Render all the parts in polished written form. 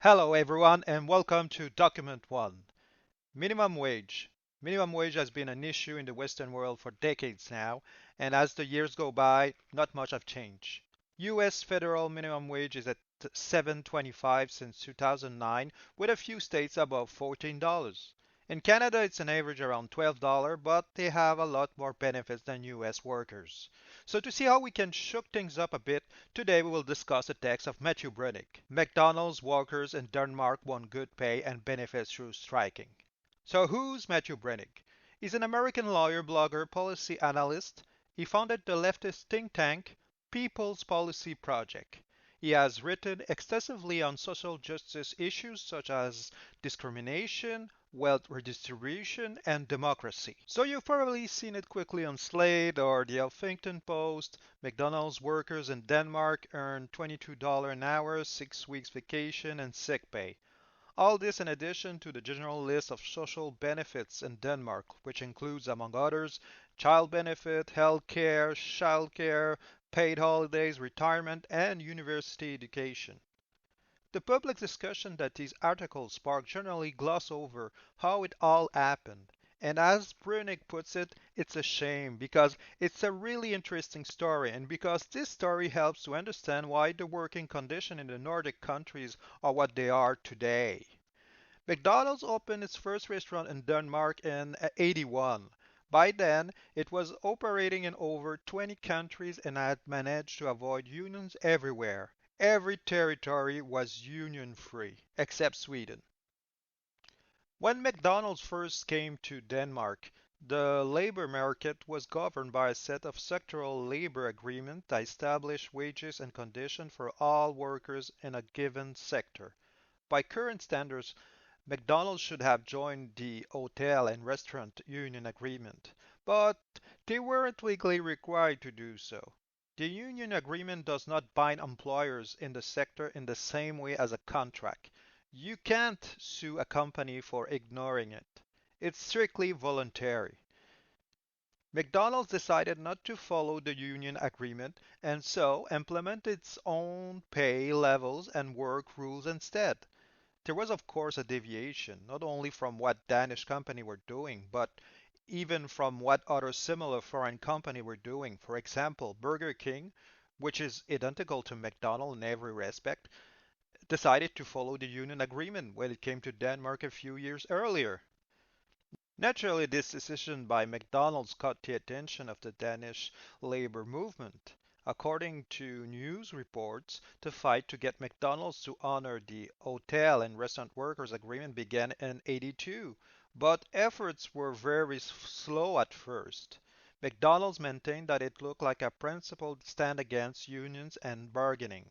Hello, everyone, and welcome to Document 1. Minimum wage. Minimum wage has been an issue in the Western world for decades now, and as the years go by, not much have changed. US federal minimum wage is at 7.25 since 2009, with a few states above $14. In Canada, it's an average around $12, but they have a lot more benefits than US workers. So to see how we can shook things up a bit, today we will discuss the text of Matthew Brunick. McDonald's workers in Denmark want good pay and benefits through striking. So who's Matthew Brunick? He's an American lawyer, blogger, policy analyst. He founded the leftist think tank People's Policy Project. He has written extensively on social justice issues such as discrimination, wealth redistribution, and democracy. So you've probably seen it quickly on Slate or the Huffington Post. McDonald's workers in Denmark earn $22 an hour, 6 weeks vacation, and sick pay. All this in addition to the general list of social benefits in Denmark, which includes, among others, child benefit, health care, child care, paid holidays, retirement, and university education. The public discussion that these articles spark generally gloss over how it all happened. And as Brunig puts it, it's a shame because it's a really interesting story and because this story helps to understand why the working conditions in the Nordic countries are what they are today. McDonald's opened its first restaurant in Denmark in '81. By then, it was operating in over 20 countries and had managed to avoid unions everywhere. Every territory was union free, except Sweden. When McDonald's first came to Denmark, the labor market was governed by a set of sectoral labor agreements that established wages and conditions for all workers in a given sector. By current standards, McDonald's should have joined the Hotel and Restaurant Union Agreement, but they weren't legally required to do so. The union agreement does not bind employers in the sector in the same way as a contract. You can't sue a company for ignoring it. It's strictly voluntary. McDonald's decided not to follow the union agreement and so implemented its own pay levels and work rules instead. There was, of course, a deviation, not only from what Danish company were doing, but even from what other similar foreign company were doing. For example, Burger King, which is identical to McDonald's in every respect, decided to follow the union agreement when it came to Denmark a few years earlier. Naturally, this decision by McDonald's caught the attention of the Danish labor movement. According to news reports, the fight to get McDonald's to honor the Hotel and Restaurant Workers Agreement began in '82, but efforts were very slow at first. McDonald's maintained that it looked like a principled stand against unions and bargaining.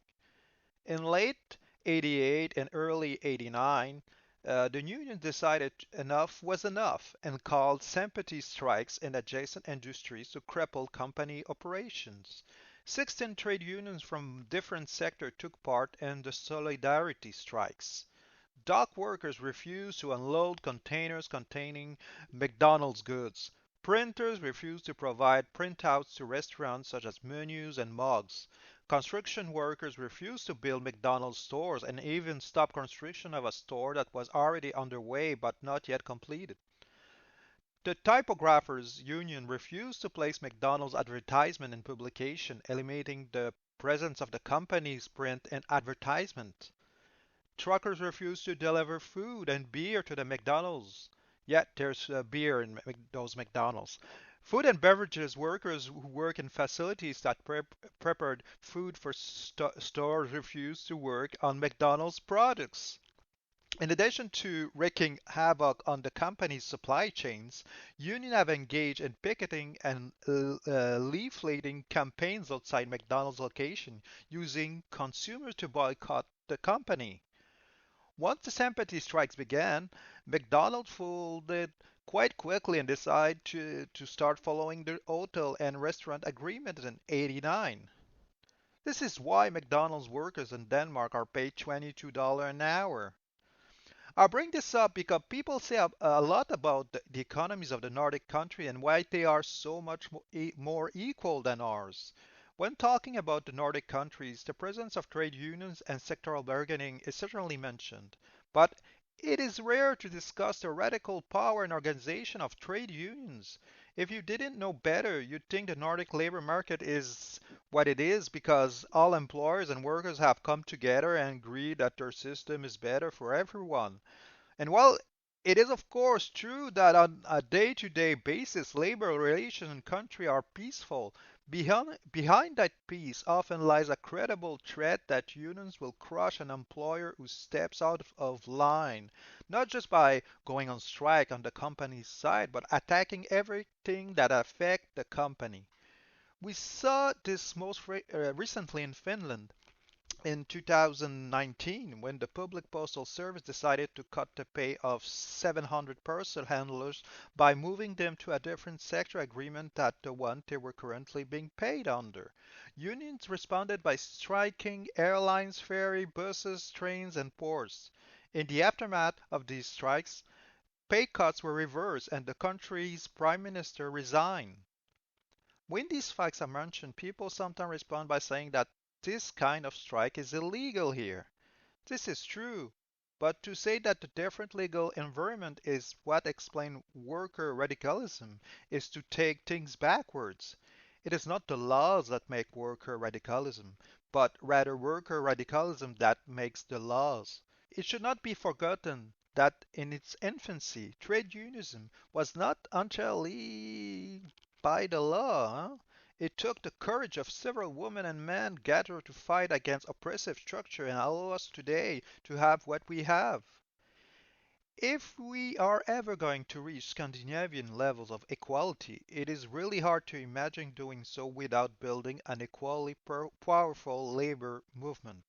In late '88 and early '89, the union decided enough was enough and called sympathy strikes in adjacent industries to cripple company operations. 16 trade unions from different sectors took part in the solidarity strikes. Dock workers refused to unload containers containing McDonald's goods. Printers refused to provide printouts to restaurants such as menus and mugs. Construction workers refused to build McDonald's stores and even stopped construction of a store that was already underway but not yet completed. The typographers union refused to place McDonald's advertisement in publication, eliminating the presence of the company's print and advertisement. Truckers refused to deliver food and beer to the McDonald's. Yet there's beer in those McDonald's. Food and beverages workers who work in facilities that prepared food for stores refused to work on McDonald's products. In addition to wreaking havoc on the company's supply chains, unions have engaged in picketing and leafleting campaigns outside McDonald's location, using consumers to boycott the company. Once the sympathy strikes began, McDonald folded quite quickly and decided to start following the hotel and restaurant agreement in '89. This is why McDonald's workers in Denmark are paid $22 an hour. I bring this up because people say a lot about the economies of the Nordic country and why they are so much more equal than ours. When talking about the Nordic countries, the presence of trade unions and sectoral bargaining is certainly mentioned, but it is rare to discuss the radical power and organization of trade unions. If you didn't know better, you'd think the Nordic labor market is what it is because all employers and workers have come together and agreed that their system is better for everyone. And while it is of course true that on a day-to-day basis labor relations in country are peaceful, behind that peace often lies a credible threat that unions will crush an employer who steps out of line, not just by going on strike on the company's side, but attacking everything that affects the company. We saw this most recently in Finland in 2019 when the Public Postal Service decided to cut the pay of 700 parcel handlers by moving them to a different sector agreement than the one they were currently being paid under. Unions responded by striking airlines, ferry, buses, trains, and ports. In the aftermath of these strikes, pay cuts were reversed and the country's prime minister resigned. When these facts are mentioned, people sometimes respond by saying that this kind of strike is illegal here. This is true, but to say that the different legal environment is what explains worker radicalism is to take things backwards. It is not the laws that make worker radicalism, but rather worker radicalism that makes the laws. It should not be forgotten that in its infancy, trade unionism was not entirely by the law. It took the courage of several women and men gathered to fight against oppressive structure and allow us today to have what we have. If we are ever going to reach Scandinavian levels of equality, it is really hard to imagine doing so without building an equally powerful labor movement.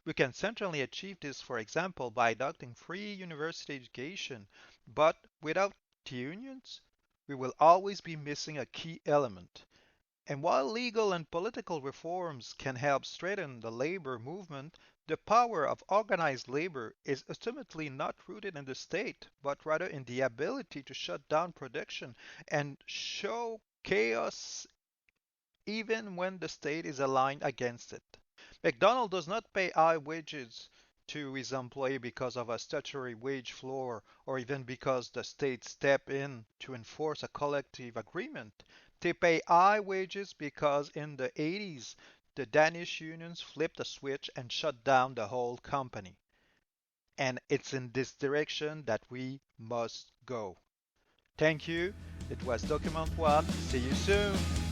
We can certainly achieve this, for example, by adopting free university education, but without the unions, we will always be missing a key element. And while legal and political reforms can help strengthen the labor movement, the power of organized labor is ultimately not rooted in the state, but rather in the ability to shut down production and show chaos even when the state is aligned against it. McDonald does not pay high wages to his employee because of a statutory wage floor or even because the state stepped in to enforce a collective agreement. They pay high wages because in the 80s the Danish unions flipped a switch and shut down the whole company. And it's in this direction that we must go. Thank you. It was Document One. See you soon.